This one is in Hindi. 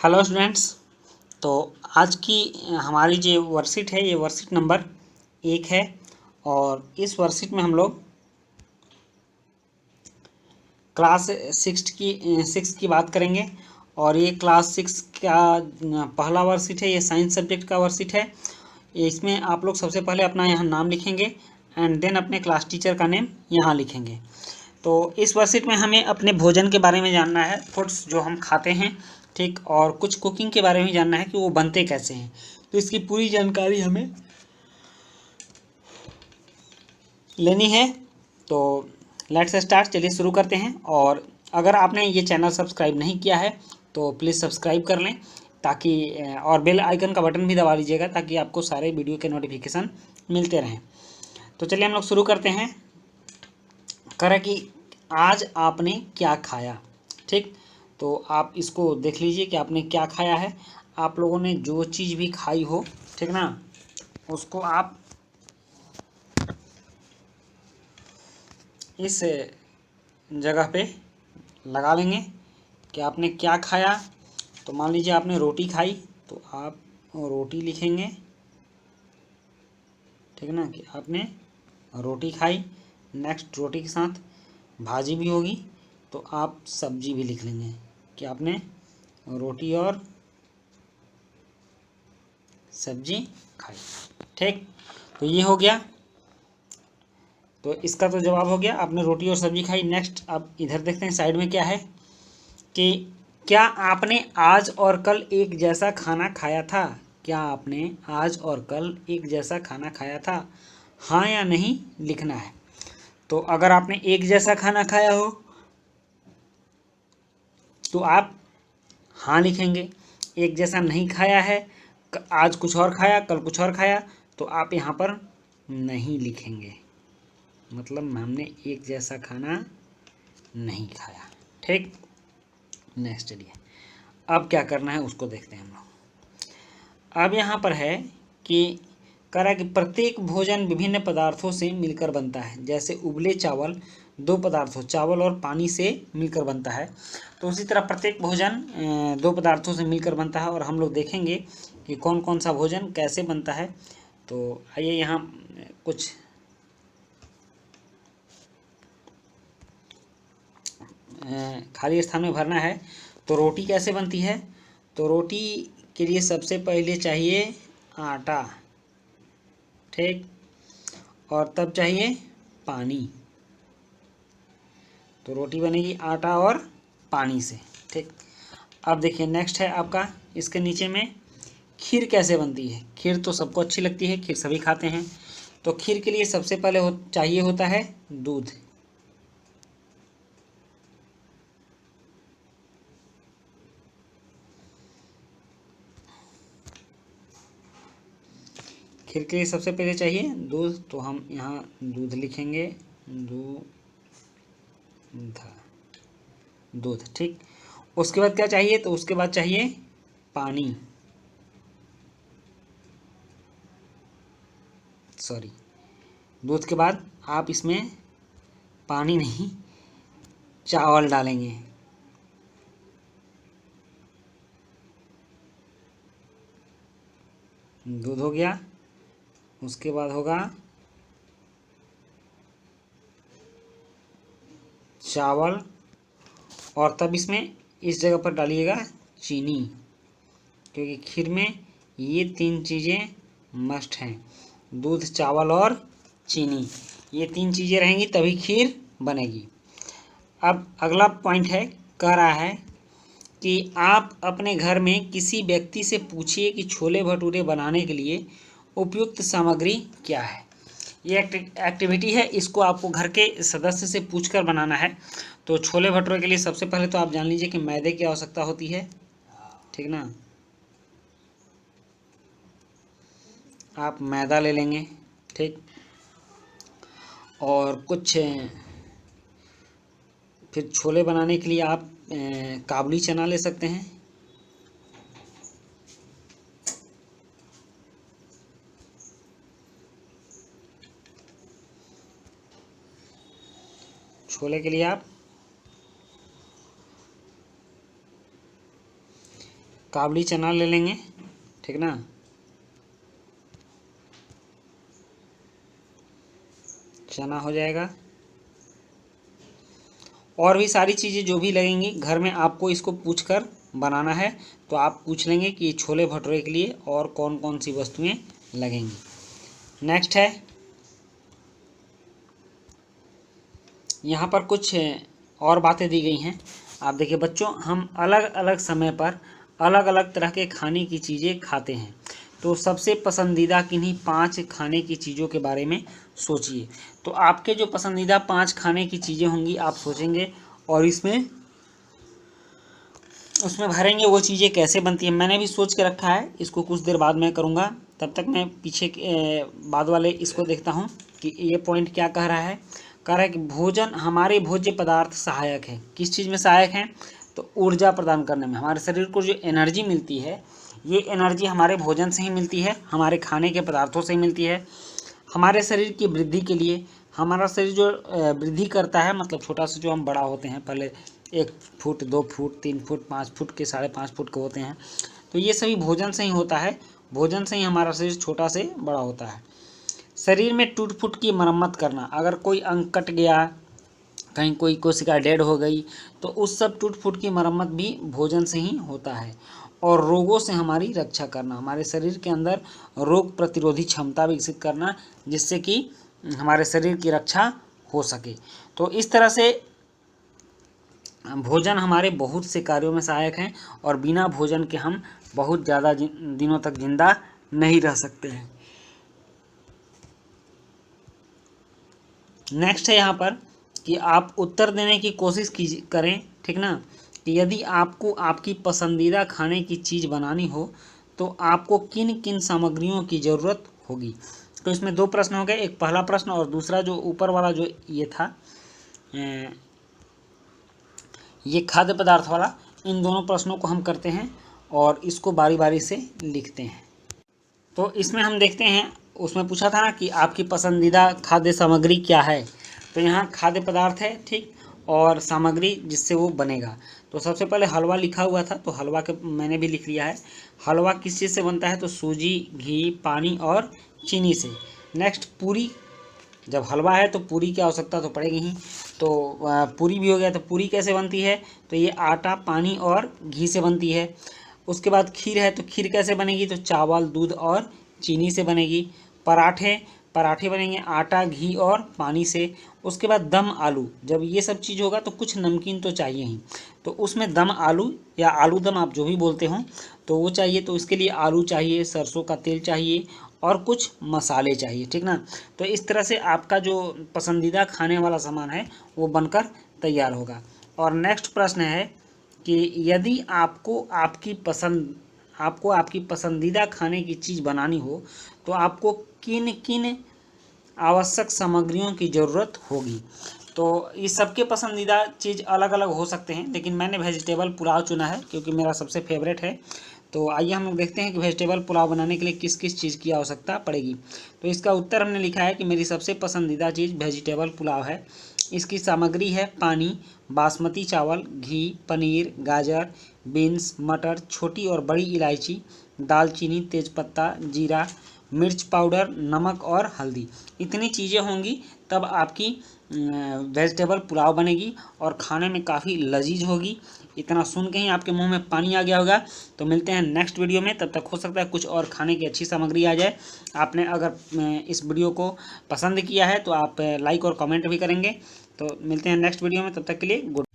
Hello students. तो आज की हमारी जो वर्कशीट है ये वर्कशीट नंबर 1 है और इस वर्कशीट में हम लोग क्लास सिक्स की बात करेंगे। और ये क्लास 6 का पहला वर्कशीट है। ये साइंस सब्जेक्ट का वर्कशीट है। इसमें आप लोग सबसे पहले अपना यहाँ नाम लिखेंगे एंड देन अपने क्लास टीचर का नेम यहाँ लिखेंगे। तो इस वर्कशीट में हमें अपने भोजन के बारे में जानना है, फूड्स जो हम खाते हैं, ठीक, और कुछ कुकिंग के बारे में जानना है कि वो बनते कैसे हैं। तो इसकी पूरी जानकारी हमें लेनी है। तो लेट्स स्टार्ट, चलिए शुरू करते हैं। और अगर आपने ये चैनल सब्सक्राइब नहीं किया है तो प्लीज़ सब्सक्राइब कर लें ताकि और बेल आइकन का बटन भी दबा लीजिएगा ताकि आपको सारे वीडियो के नोटिफिकेशन मिलते रहें। तो चलिए हम लोग शुरू करते हैं। करें कि आज आपने क्या खाया, ठीक। तो आप इसको देख लीजिए कि आपने क्या खाया है। आप लोगों ने जो चीज़ भी खाई हो, ठीक ना, उसको आप इस जगह पे लगा लेंगे कि आपने क्या खाया। तो मान लीजिए आपने रोटी खाई तो आप रोटी लिखेंगे, ठीक ना, कि आपने रोटी खाई। नेक्स्ट रोटी के साथ भाजी भी होगी तो आप सब्जी भी लिख लेंगे कि आपने रोटी और सब्जी खाई, ठीक। तो ये हो गया। तो इसका तो जवाब हो गया, आपने रोटी और सब्जी खाई। नेक्स्ट अब इधर देखते हैं साइड में क्या है कि क्या आपने आज और कल एक जैसा खाना खाया था। क्या आपने आज और कल एक जैसा खाना खाया था, हाँ या नहीं लिखना है। तो अगर आपने एक जैसा खाना खाया हो तो आप हाँ लिखेंगे। एक जैसा नहीं खाया है, आज कुछ और खाया कल कुछ और खाया, तो आप यहाँ पर नहीं लिखेंगे। मतलब हमने एक जैसा खाना नहीं खाया, ठीक। नेक्स्ट चलिए अब क्या करना है उसको देखते हैं हम लोग। अब यहाँ पर है कि करा कि प्रत्येक भोजन विभिन्न पदार्थों से मिलकर बनता है। जैसे उबले चावल दो पदार्थों चावल और पानी से मिलकर बनता है, तो उसी तरह प्रत्येक भोजन दो पदार्थों से मिलकर बनता है। और हम लोग देखेंगे कि कौन कौन सा भोजन कैसे बनता है। तो आइए यहाँ कुछ खाली स्थान में भरना है। तो रोटी कैसे बनती है, तो रोटी के लिए सबसे पहले चाहिए आटा, ठीक, और तब चाहिए पानी। तो रोटी बनेगी आटा और पानी से, ठीक। अब देखिए नेक्स्ट है आपका इसके नीचे में खीर कैसे बनती है। खीर तो सबको अच्छी लगती है, खीर सभी खाते हैं। तो खीर के लिए सबसे पहले चाहिए होता है दूध। खीर के लिए सबसे पहले चाहिए दूध, तो हम यहाँ दूध लिखेंगे, दूध, ठीक। उसके बाद क्या चाहिए, तो उसके बाद चाहिए पानी, सॉरी, दूध के बाद आप इसमें पानी नहीं चावल डालेंगे। दूध हो गया, उसके बाद होगा चावल, और तब इसमें इस जगह पर डालिएगा चीनी, क्योंकि खीर में ये तीन चीज़ें मस्ट हैं, दूध चावल और चीनी। ये तीन चीज़ें रहेंगी तभी खीर बनेगी। अब अगला पॉइंट है, कह रहा है कि आप अपने घर में किसी व्यक्ति से पूछिए कि छोले भटूरे बनाने के लिए उपयुक्त सामग्री क्या है। ये एक्टिविटी है, इसको आपको घर के सदस्य से पूछकर बनाना है। तो छोले भटूरे के लिए सबसे पहले तो आप जान लीजिए कि मैदे की आवश्यकता होती है, ठीक ना। आप मैदा ले लेंगे, ठीक। और कुछ फिर छोले बनाने के लिए आप काबुली चना ले सकते हैं। छोले के लिए आप काबुली चना ले लेंगे, ठीक ना। चना हो जाएगा। और भी सारी चीज़ें जो भी लगेंगी घर में आपको इसको पूछकर बनाना है, तो आप पूछ लेंगे कि छोले भटूरे के लिए और कौन कौन सी वस्तुएं लगेंगी। नेक्स्ट है यहाँ पर कुछ और बातें दी गई हैं। आप देखिए बच्चों, हम अलग अलग समय पर अलग अलग तरह के खाने की चीज़ें खाते हैं, तो सबसे पसंदीदा किन्हीं 5 खाने की चीज़ों के बारे में सोचिए। तो आपके जो पसंदीदा 5 खाने की चीज़ें होंगी आप सोचेंगे और उसमें भरेंगे वो चीज़ें कैसे बनती हैं। मैंने भी सोच के रखा है, इसको कुछ देर बाद मैं करूँगा। तब तक मैं पीछे बाद वाले इसको देखता हूँ कि ये पॉइंट क्या कह रहा है। कह रहा है कि भोजन हमारे भोज्य पदार्थ सहायक है। किस चीज़ में सहायक हैं? तो ऊर्जा प्रदान करने में। हमारे शरीर को जो एनर्जी मिलती है, ये एनर्जी हमारे भोजन से ही मिलती है, हमारे खाने के पदार्थों से ही मिलती है। हमारे शरीर की वृद्धि के लिए, हमारा शरीर जो वृद्धि करता है, मतलब छोटा सा जो हम बड़ा होते हैं, पहले 1 फुट 2 फुट 3 फुट 5 फुट के 5.5 फुट के होते हैं, तो ये सभी भोजन से ही होता है। भोजन से ही हमारा शरीर छोटा से बड़ा होता है। शरीर में टूट फूट की मरम्मत करना, अगर कोई अंग कट गया, कहीं कोई कोशिका डेड हो गई, तो उस सब टूट फूट की मरम्मत भी भोजन से ही होता है। और रोगों से हमारी रक्षा करना, हमारे शरीर के अंदर रोग प्रतिरोधी क्षमता विकसित करना, जिससे कि हमारे शरीर की रक्षा हो सके। तो इस तरह से भोजन हमारे बहुत से कार्यों में सहायक हैं और बिना भोजन के हम बहुत ज़्यादा दिनों तक जिंदा नहीं रह सकते हैं। नेक्स्ट है यहाँ पर कि आप उत्तर देने की कोशिश करें, ठीक ना, कि यदि आपको आपकी पसंदीदा खाने की चीज़ बनानी हो तो आपको किन किन सामग्रियों की ज़रूरत होगी। तो इसमें 2 प्रश्न हो गए, एक पहला प्रश्न और दूसरा जो ऊपर वाला जो ये था ये खाद्य पदार्थ वाला। इन दोनों प्रश्नों को हम करते हैं और इसको बारी बारी से लिखते हैं। तो इसमें हम देखते हैं, उसमें पूछा था ना कि आपकी पसंदीदा खाद्य सामग्री क्या है। तो यहाँ खाद्य पदार्थ है, ठीक, और सामग्री जिससे वो बनेगा। तो सबसे पहले हलवा लिखा हुआ था, तो हलवा के मैंने भी लिख लिया है। हलवा किस चीज़ से बनता है? तो सूजी, घी, पानी और चीनी से। नेक्स्ट पूरी, जब हलवा है तो पूरी की आवश्यकता तो पड़ेगी ही। तो पूरी भी हो गया, तो पूरी कैसे बनती है? तो ये आटा, पानी और घी से बनती है। उसके बाद खीर है, तो खीर कैसे बनेगी? तो चावल, दूध और चीनी से बनेगी। पराठे बनेंगे आटा, घी और पानी से। उसके बाद दम आलू, जब ये सब चीज़ होगा तो कुछ नमकीन तो चाहिए ही, तो उसमें दम आलू या आलू दम आप जो भी बोलते हो तो वो चाहिए। तो इसके लिए आलू चाहिए, सरसों का तेल चाहिए और कुछ मसाले चाहिए, ठीक ना। तो इस तरह से आपका जो पसंदीदा खाने वाला सामान है वो बनकर तैयार होगा। और नेक्स्ट प्रश्न है कि यदि आपको आपकी पसंदीदा खाने की चीज़ बनानी हो तो आपको किन किन आवश्यक सामग्रियों की ज़रूरत होगी। तो इस सबके पसंदीदा चीज़ अलग अलग हो सकते हैं, लेकिन मैंने वेजिटेबल पुलाव चुना है क्योंकि मेरा सबसे फेवरेट है। तो आइए हम लोग देखते हैं कि वेजिटेबल पुलाव बनाने के लिए किस किस चीज़ की आवश्यकता पड़ेगी। तो इसका उत्तर हमने लिखा है कि मेरी सबसे पसंदीदा चीज़ वेजिटेबल पुलाव है। इसकी सामग्री है पानी, बासमती चावल, घी, पनीर, गाजर, बीन्स, मटर, छोटी और बड़ी इलायची, दालचीनी, तेज़पत्ता, जीरा, मिर्च पाउडर, नमक और हल्दी। इतनी चीज़ें होंगी तब आपकी वेजिटेबल पुलाव बनेगी और खाने में काफ़ी लजीज होगी। इतना सुन के ही आपके मुंह में पानी आ गया होगा। तो मिलते हैं नेक्स्ट वीडियो में, तब तक हो सकता है कुछ और खाने की अच्छी सामग्री आ जाए। आपने अगर इस वीडियो को पसंद किया है तो आप लाइक और कमेंट भी करेंगे। तो मिलते हैं नेक्स्ट वीडियो में, तब तक के लिए गुड।